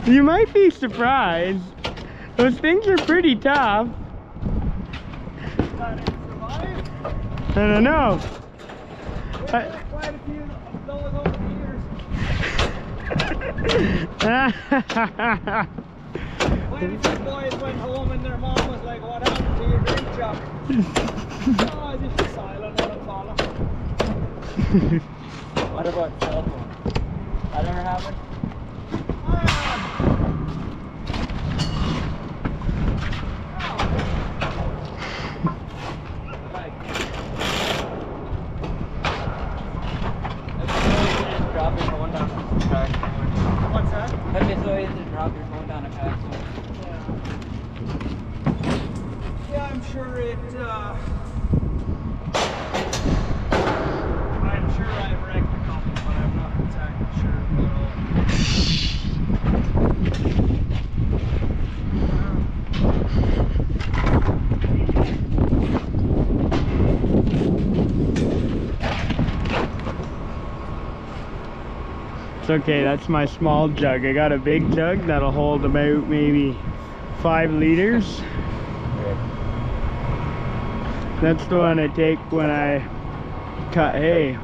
You might be surprised. Those things are pretty tough. Thought it survived? I don't know. Quite a few of those over the years. Quite a few boys went home and their mom was like, "What happened to your drink jug?" Oh, just silent on a follow. What about cell phone? That ever happened? Drop your phone down a crack. What's that? That'd be so easy to drop your phone down a crack. Yeah, I'm sure I'm sure I've wrecked a couple, but I'm not exactly sure about all. It's okay, that's my small jug. I got a big jug that'll hold about maybe 5 liters. That's the one I take when I cut hay.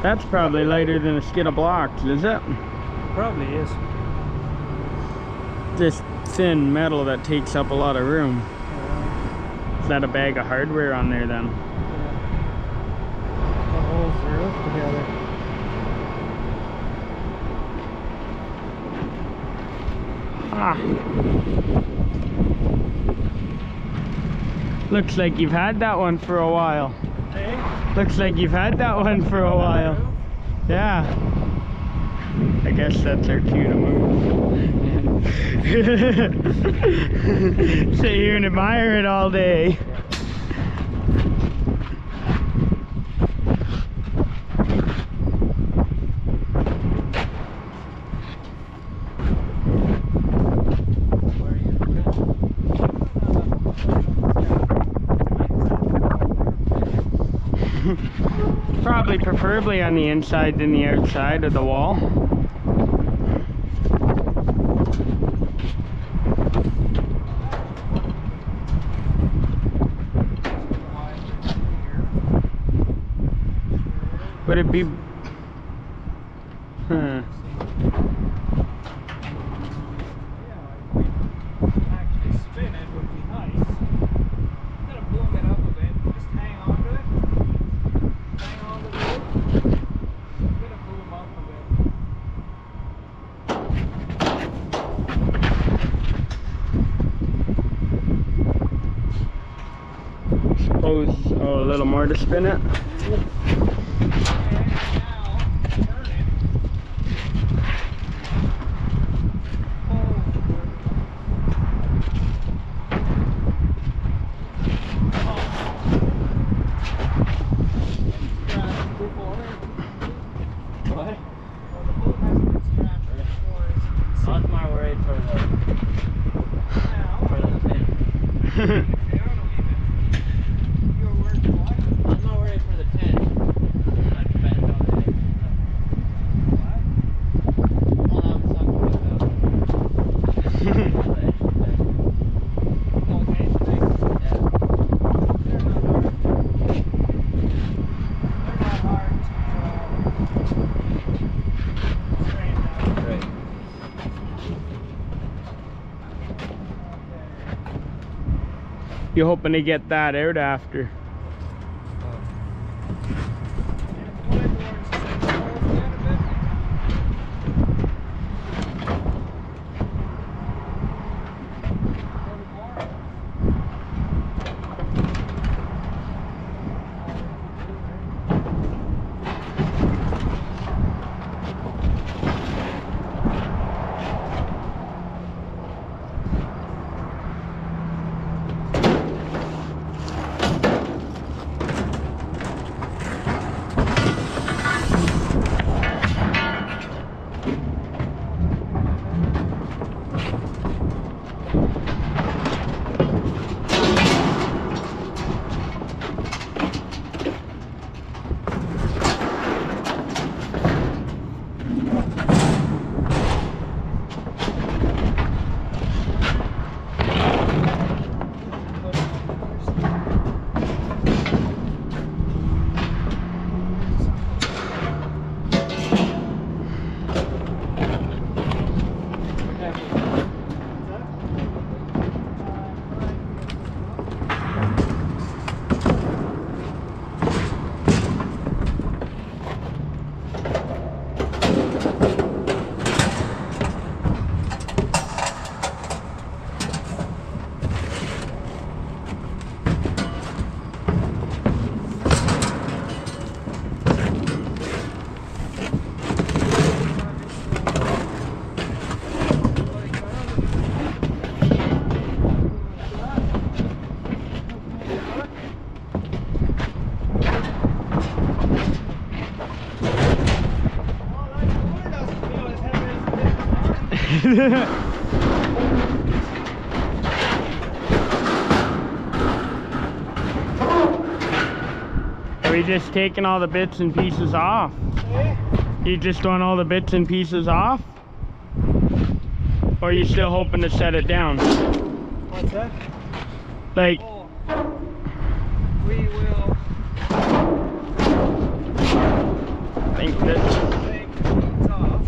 That's probably lighter than a skid of blocks, is it? Probably is. Just thin metal that takes up a lot of room. Is that a bag of hardware on there then? That holds the roof together. Ah. Looks like you've had that one for a while. Hey? Looks like you've had that one for a while. Yeah. I guess that's our cue to move. Sit here and admire it all day. Probably preferably on the inside than the outside of the wall. Would it be? Huh. Actually spin it would be nice. Gotta boom it up a bit. Just hang on to it. Hang on to the loop. Gonna boom up a bit. Suppose a little more to spin it. And now, turn it. What? I was more worried for the pin. I was more worried for the pin. Like bend on the edge. Well, I was talking about the edge of the thing. Yeah. Right. You hoping to get that out after? Are we just taking all the bits and pieces off? You just want all the bits and pieces off? Or are you still hoping to set it down? What's that? Like, Oh, we will I think this. take these off.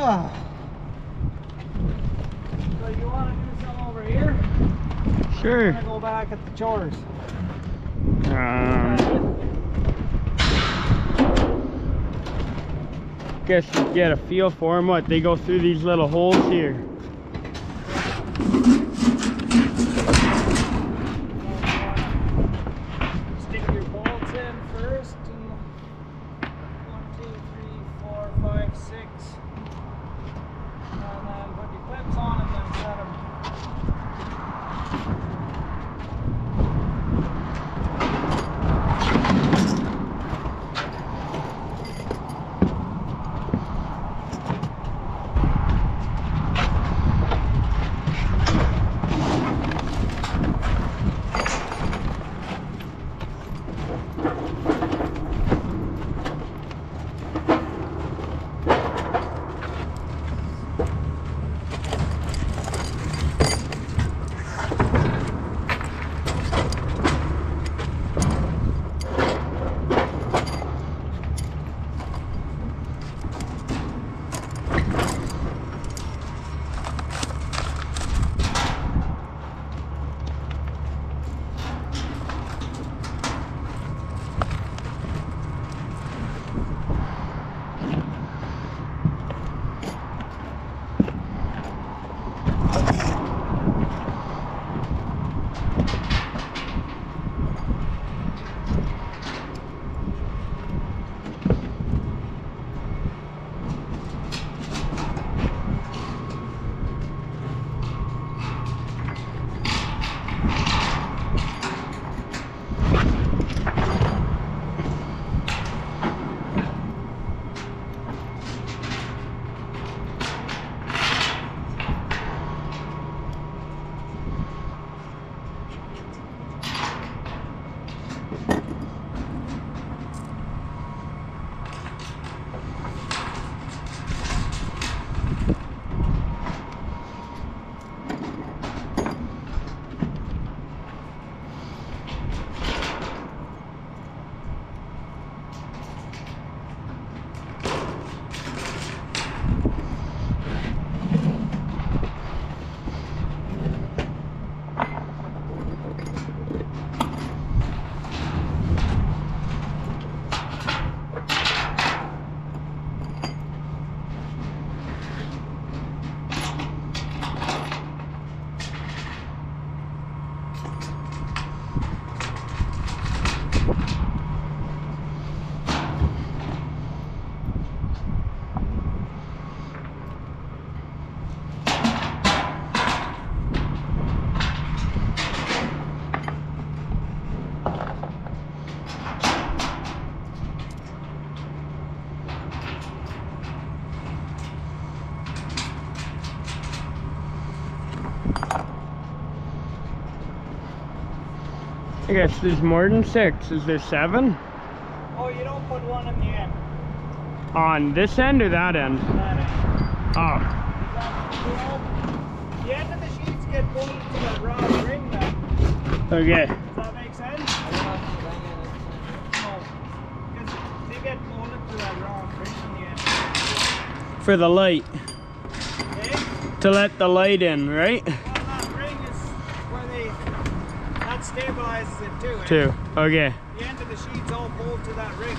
So you want to do some over here? Sure. I'm gonna go back at the chores. Guess you get a feel for them. What, they go through these little holes here. Stick your bolts in first. 1, 2, 3, 4, 5, 6. And then put your clips on and then set them. I guess there's more than 6. Is there 7? Oh, you don't put one in the end. On this end or that end? That end. Oh, The end of the sheets get bolted to that round ring then. okay. Does that make sense? No. Because they get bolted to that round ring in the end. For the light. Okay? To let the light in, right? Well, that ring is where that stabilizes it too. 2. Okay. The end of the sheets all bolt to that ring.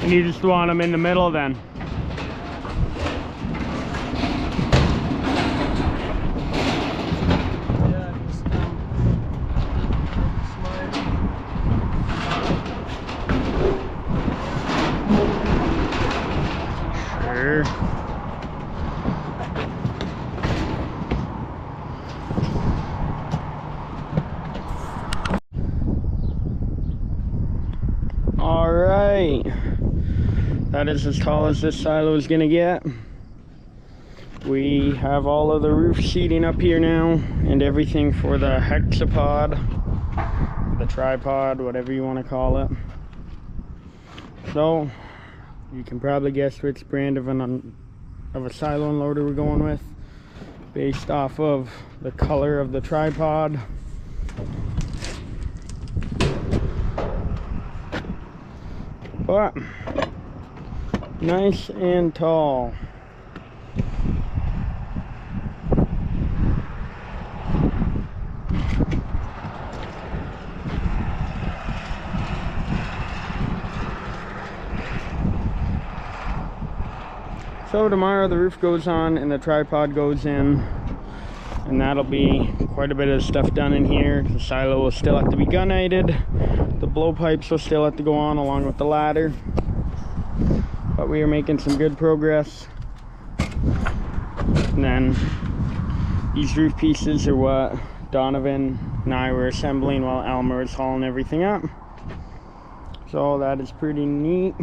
And you just want them in the middle then. Yeah, just Sure. All right, that is as tall as this silo is gonna get. We have all of the roof sheeting up here now and everything for the hexapod, the tripod, whatever you want to call it. So you can probably guess which brand of a silo unloader we're going with based off of the color of the tripod. But nice and tall. So tomorrow the roof goes on and the tripod goes in, and that'll be quite a bit of stuff done in here. The silo will still have to be gun-nighted. The blowpipes will still have to go on along with the ladder. But we are making some good progress. And then these roof pieces are what Donovan and I were assembling while Elmer was hauling everything up. So that is pretty neat.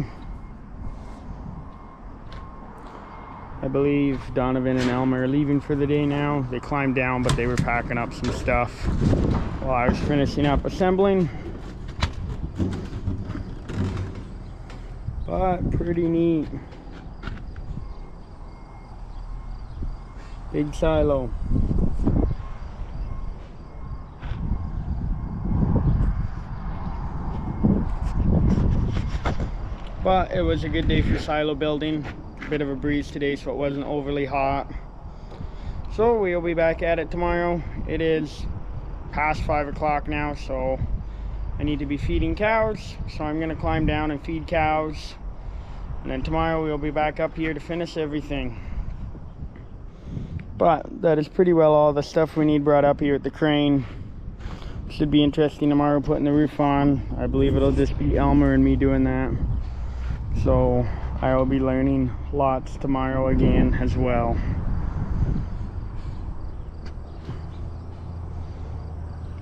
I believe Donovan and Elmer are leaving for the day now. They climbed down, but they were packing up some stuff while I was finishing up assembling. But pretty neat. Big silo. But it was a good day for silo building. Bit of a breeze today, so it wasn't overly hot. So we'll be back at it tomorrow. It is past 5 o'clock now, so I need to be feeding cows. So I'm gonna climb down and feed cows, and then tomorrow we'll be back up here to finish everything. But that is pretty well all the stuff we need brought up here at the crane. Should be interesting tomorrow putting the roof on. I believe it'll just be Elmer and me doing that. So I will be learning lots tomorrow again as well.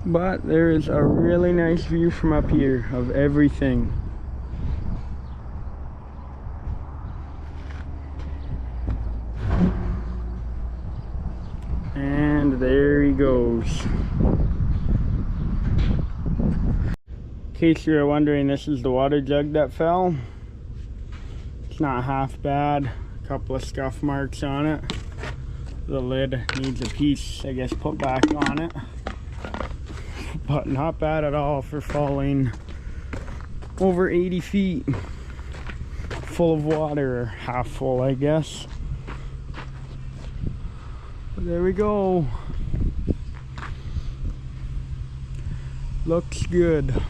But there is a really nice view from up here of everything. And there he goes. In case you were wondering, this is the water jug that fell. Not half bad. A couple of scuff marks on it. The lid needs a piece, I guess, put back on it, but not bad at all for falling over 80 feet full of water, or half full, I guess. But there we go. Looks good.